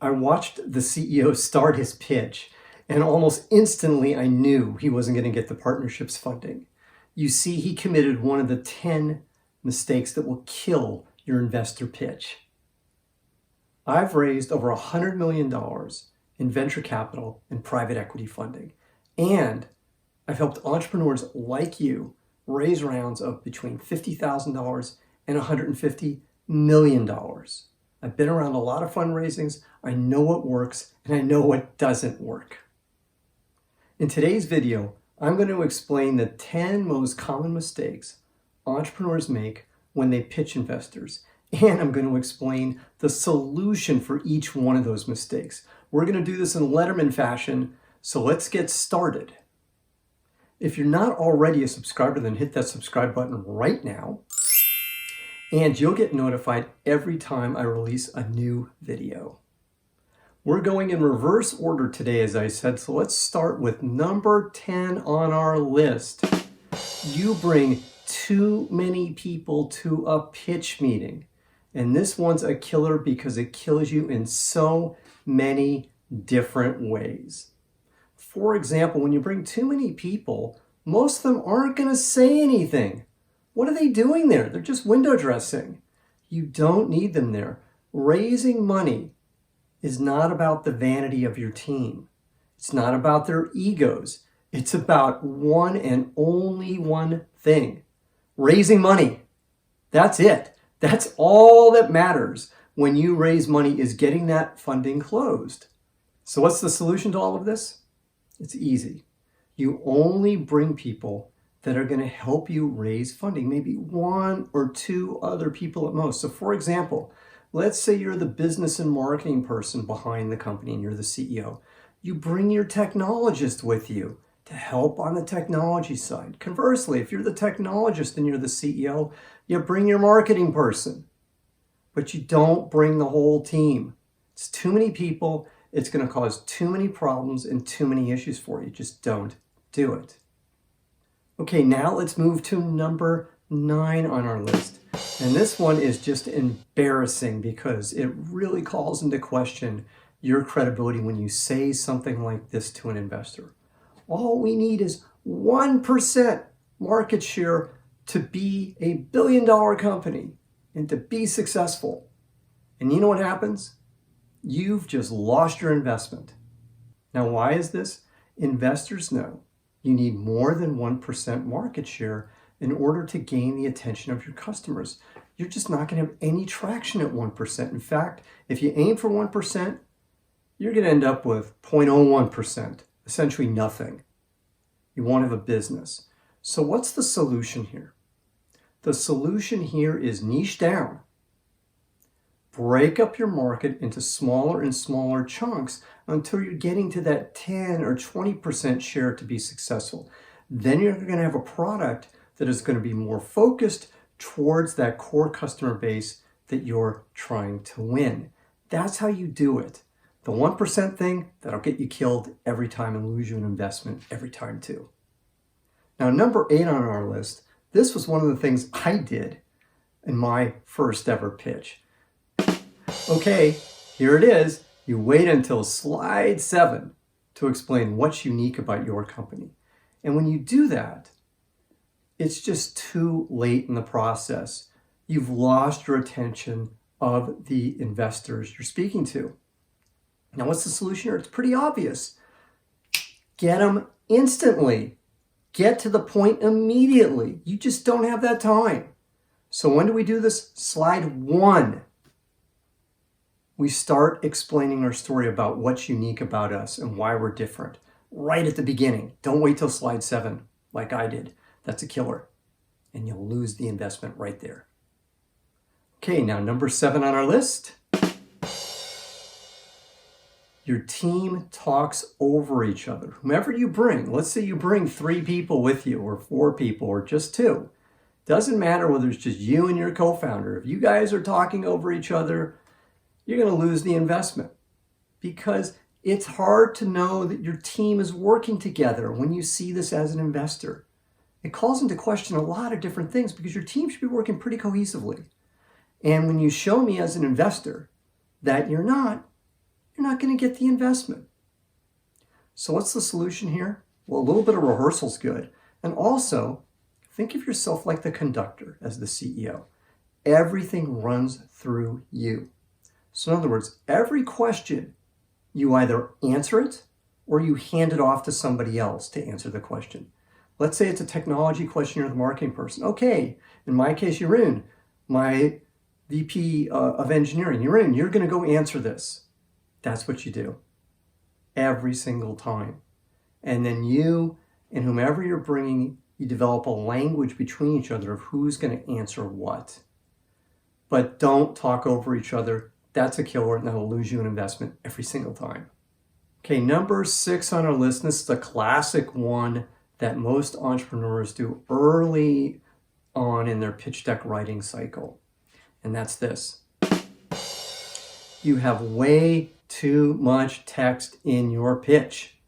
I watched the CEO start his pitch, and almost instantly I knew he wasn't going to get the partnership's funding. You see, he committed one of the 10 mistakes that will kill your investor pitch. I've raised over $100 million in venture capital and private equity funding, and I've helped entrepreneurs like you raise rounds of between $50,000 and $150 million. I've been around a lot of fundraisings. I know what works and I know what doesn't work. In today's video, I'm going to explain the 10 most common mistakes entrepreneurs make when they pitch investors. And I'm going to explain the solution for each one of those mistakes. We're going to do this in Letterman fashion, so let's get started. If you're not already a subscriber, then hit that subscribe button right now, and you'll get notified every time I release a new video. We're going in reverse order today, as I said, so let's start with number 10 on our list. You bring too many people to a pitch meeting. And this one's a killer because it kills you in so many different ways. For example, when you bring too many people, most of them aren't going to say anything. What are they doing there? They're just window dressing. You don't need them there. Raising money is not about the vanity of your team. It's not about their egos. It's about one and only one thing. Raising money. That's it. That's all that matters when you raise money, is getting that funding closed. So what's the solution to all of this? It's easy. You only bring people that are going to help you raise funding, maybe one or two other people at most. So for example, let's say you're the business and marketing person behind the company and you're the CEO. You bring your technologist with you to help on the technology side. Conversely, if you're the technologist and you're the CEO, you bring your marketing person, but you don't bring the whole team. It's too many people. It's going to cause too many problems and too many issues for you. Just don't do it. Okay, now let's move to number 9 on our list. And this one is just embarrassing because it really calls into question your credibility when you say something like this to an investor. All we need is 1% market share to be a billion-dollar company and to be successful. And you know what happens? You've just lost your investment. Now, why is this? Investors know you need more than 1% market share in order to gain the attention of your customers. You're just not going to have any traction at 1%. In fact, if you aim for 1%, you're going to end up with 0.01%, essentially nothing. You won't have a business. So what's the solution here? The solution here is niche down. Break up your market into smaller and smaller chunks until you're getting to that 10 or 20% share to be successful. Then you're going to have a product that is going to be more focused towards that core customer base that you're trying to win. That's how you do it. The 1% thing, that'll get you killed every time and lose you an investment every time too. Now, number 8 on our list, this was one of the things I did in my first ever pitch. Okay, here it is. You wait until slide 7 to explain what's unique about your company. And when you do that, it's just too late in the process. You've lost your attention of the investors you're speaking to. Now, what's the solution here? It's pretty obvious. Get them instantly. Get to the point immediately. You just don't have that time. So when do we do this? Slide 1. We start explaining our story about what's unique about us and why we're different right at the beginning. Don't wait till slide 7 like I did. That's a killer. And you'll lose the investment right there. Okay, now number 7 on our list. Your team talks over each other. Whomever you bring, let's say you bring 3 people with you or 4 people or just 2. Doesn't matter whether it's just you and your co-founder. If you guys are talking over each other, you're going to lose the investment because it's hard to know that your team is working together when you see this as an investor. It calls into question a lot of different things because your team should be working pretty cohesively. And when you show me as an investor that you're not, you're not going to get the investment. So what's the solution here? Well, a little bit of rehearsal's good. And also, think of yourself like the conductor as the CEO. Everything runs through you. So in other words, every question, you either answer it or you hand it off to somebody else to answer the question. Let's say it's a technology question, you're the marketing person. Okay, in my case, Jeroen, my VP of engineering. Jeroen, you're going to go answer this. That's what you do every single time. And then you and whomever you're bringing, you develop a language between each other of who's going to answer what. But don't talk over each other. That's a killer, and that'll lose you an investment every single time. Okay, number 6 on our list. This is the classic one that most entrepreneurs do early on in their pitch deck writing cycle. And that's this. You have way too much text in your pitch.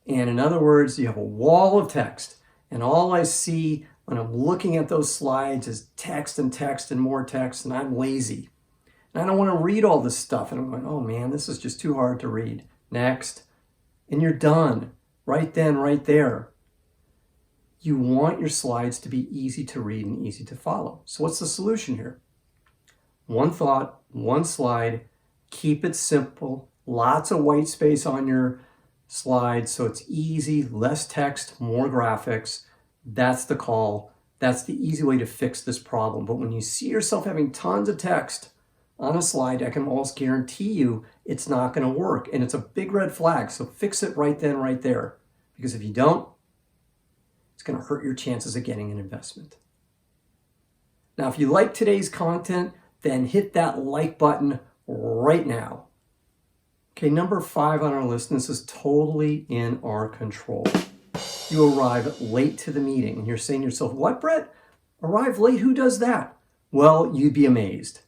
And in other words, you have a wall of text. And all I see when I'm looking at those slides is text and text and more text, and I'm lazy. And I don't want to read all this stuff. And I'm going, oh man, this is just too hard to read. Next. And you're done. Right then, right there. You want your slides to be easy to read and easy to follow. So what's the solution here? One thought, one slide, keep it simple, lots of white space on your slides so it's easy, less text, more graphics. That's the call. That's the easy way to fix this problem. But when you see yourself having tons of text on a slide, I can almost guarantee you it's not going to work. And it's a big red flag. So fix it right then, right there. Because if you don't, it's going to hurt your chances of getting an investment. Now, if you like today's content, then hit that like button right now. Okay, number 5 on our list, and this is totally in our control. You arrive late to the meeting, and you're saying to yourself, what, Brett? Arrive late? Who does that? Well, you'd be amazed.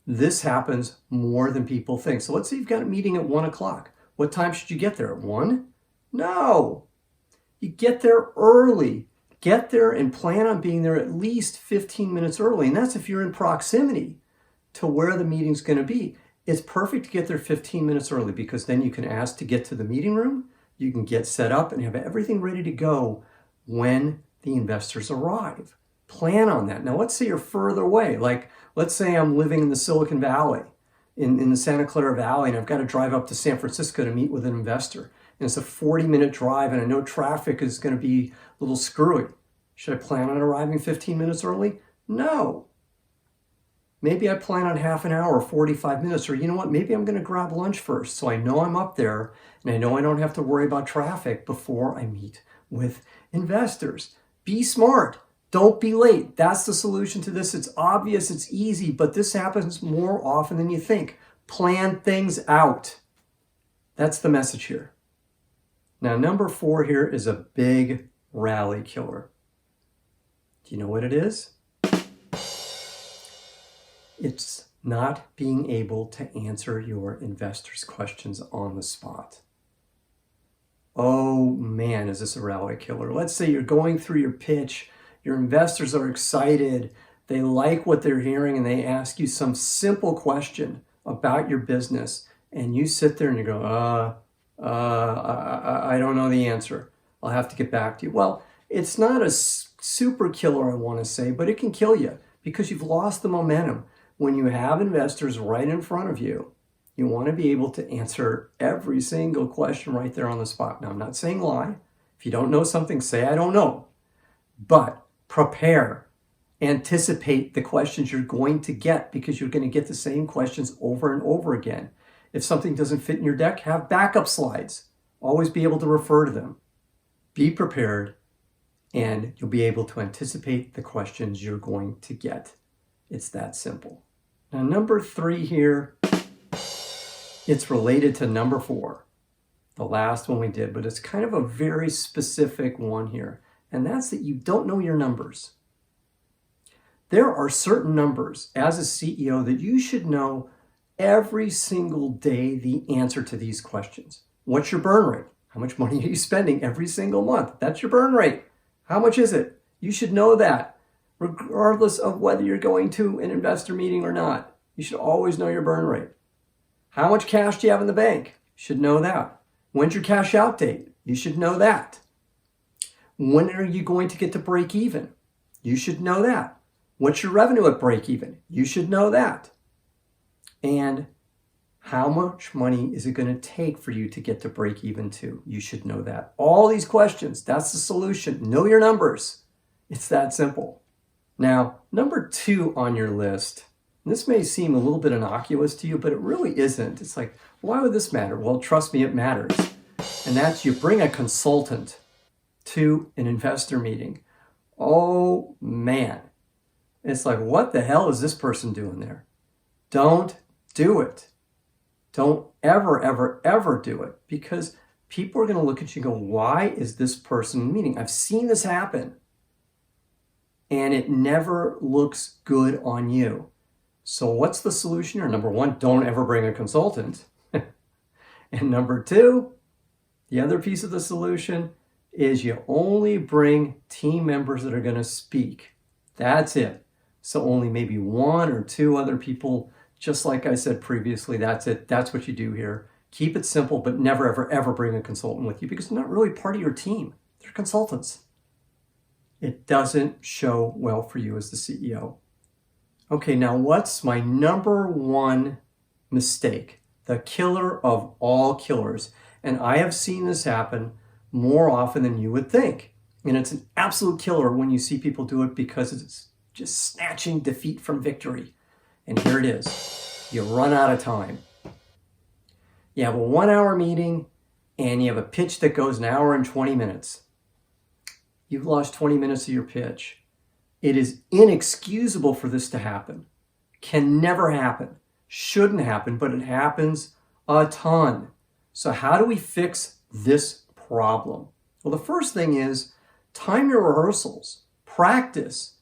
This happens more than people think. So let's say you've got a meeting at 1 o'clock. What time should you get there? At 1? No. You get there early. Get there and plan on being there at least 15 minutes early. And that's if you're in proximity to where the meeting's going to be. It's perfect to get there 15 minutes early because then you can ask to get to the meeting room. You can get set up and have everything ready to go when the investors arrive. Plan on that. Now, let's say you're further away. Like, let's say I'm living in the Silicon Valley, in the Santa Clara Valley, and I've got to drive up to San Francisco to meet with an investor. And it's a 40-minute drive, and I know traffic is going to be a little screwy. Should I plan on arriving 15 minutes early? No. Maybe I plan on half an hour, 45 minutes, or you know what? Maybe I'm going to grab lunch first so I know I'm up there and I know I don't have to worry about traffic before I meet with investors. Be smart. Don't be late. That's the solution to this. It's obvious, it's easy, but this happens more often than you think. Plan things out. That's the message here. Now, number 4 here is a big rally killer. Do you know what it is? It's not being able to answer your investors' questions on the spot. Oh man, is this a rally killer? Let's say you're going through your pitch, your investors are excited, they like what they're hearing, and they ask you some simple question about your business, and you sit there and you go, I don't know the answer. I'll have to get back to you. Well, it's not a super killer, I want to say, but it can kill you because you've lost the momentum. When you have investors right in front of you, you want to be able to answer every single question right there on the spot. Now, I'm not saying lie. If you don't know something, say, I don't know. But prepare. Anticipate the questions you're going to get because you're going to get the same questions over and over again. If something doesn't fit in your deck, have backup slides. Always be able to refer to them. Be prepared, and you'll be able to anticipate the questions you're going to get. It's that simple. Now, number 3 here, it's related to number 4, the last one we did, but it's kind of a very specific one here, and that's that you don't know your numbers. There are certain numbers as a CEO that you should know every single day the answer to these questions. What's your burn rate? How much money are you spending every single month? That's your burn rate. How much is it? You should know that. Regardless of whether you're going to an investor meeting or not, you should always know your burn rate. How much cash do you have in the bank? You should know that. When's your cash out date? You should know that. When are you going to get to break even? You should know that. What's your revenue at break even? You should know that. And how much money is it going to take for you to get to break even too? You should know that. All these questions, that's the solution. Know your numbers. It's that simple. Now, number 2 on your list, this may seem a little bit innocuous to you, but it really isn't. It's like, why would this matter? Well, trust me, it matters. And that's you bring a consultant to an investor meeting. Oh man. It's like, what the hell is this person doing there? Don't do it. Don't ever, ever, ever do it, because people are going to look at you and go, why is this person meeting? I've seen this happen. And it never looks good on you. So what's the solution here? Number 1, don't ever bring a consultant. And number 2, the other piece of the solution is you only bring team members that are going to speak. That's it. So only maybe 1 or 2 other people, just like I said previously, that's it. That's what you do here. Keep it simple, but never, ever, ever bring a consultant with you, because they're not really part of your team. They're consultants. It doesn't show well for you as the CEO. Okay, now what's my number 1 mistake? The killer of all killers. And I have seen this happen more often than you would think. And it's an absolute killer when you see people do it, because it's just snatching defeat from victory. And here it is. You run out of time. You have a 1-hour meeting and you have a pitch that goes 1 hour and 20 minutes. You've lost 20 minutes of your pitch. It is inexcusable for this to happen. Can never happen. Shouldn't happen, but it happens a ton. So how do we fix this problem? Well, the first thing is time your rehearsals, practice,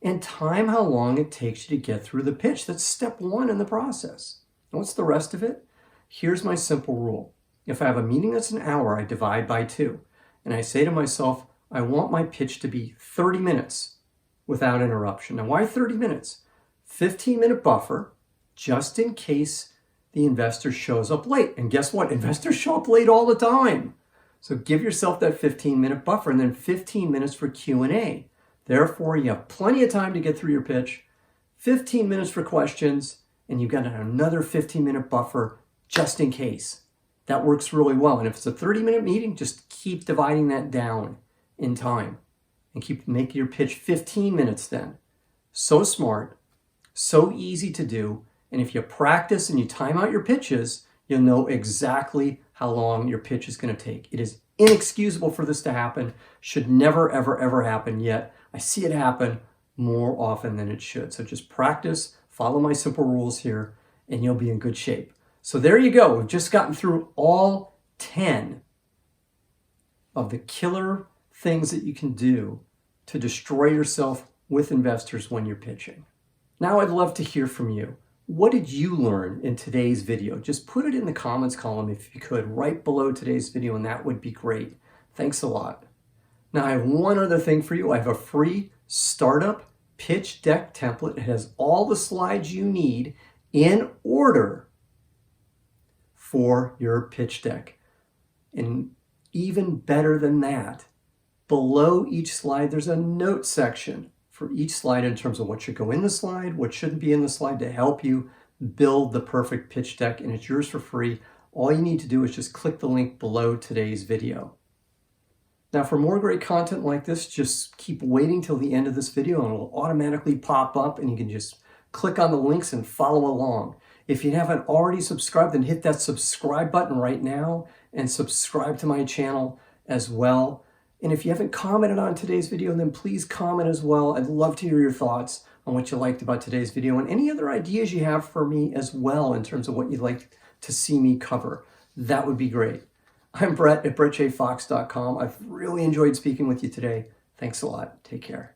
and time how long it takes you to get through the pitch. That's step 1 in the process. And what's the rest of it? Here's my simple rule. If I have a meeting that's 1 hour, I divide by 2. And I say to myself, I want my pitch to be 30 minutes without interruption. Now, why 30 minutes? 15-minute buffer, just in case the investor shows up late. And guess what? Investors show up late all the time. So give yourself that 15-minute buffer, and then 15 minutes for Q&A. Therefore, you have plenty of time to get through your pitch, 15 minutes for questions, and you've got another 15-minute buffer just in case. That works really well. And if it's a 30-minute meeting, just keep dividing that down in time and keep making your pitch 15 minutes then. So smart, so easy to do. And if you practice and you time out your pitches, you'll know exactly how long your pitch is going to take. It is inexcusable for this to happen. Should never, ever, ever happen, yet I see it happen more often than it should. So just practice, follow my simple rules here, and you'll be in good shape. So there you go. We've just gotten through all 10 of the killer things that you can do to destroy yourself with investors when you're pitching. Now I'd love to hear from you. What did you learn in today's video? Just put it in the comments column if you could, right below today's video, and that would be great. Thanks a lot. Now I have one other thing for you. I have a free startup pitch deck template. It has all the slides you need in order for your pitch deck. And even better than that, below each slide, there's a note section for each slide in terms of what should go in the slide, what shouldn't be in the slide, to help you build the perfect pitch deck, and it's yours for free. All you need to do is just click the link below today's video. Now, for more great content like this, just keep waiting till the end of this video and it'll automatically pop up, and you can just click on the links and follow along. If you haven't already subscribed, then hit that subscribe button right now and subscribe to my channel as well. And if you haven't commented on today's video, then please comment as well. I'd love to hear your thoughts on what you liked about today's video and any other ideas you have for me as well in terms of what you'd like to see me cover. That would be great. I'm Brett at brettjfox.com. I've really enjoyed speaking with you today. Thanks a lot. Take care.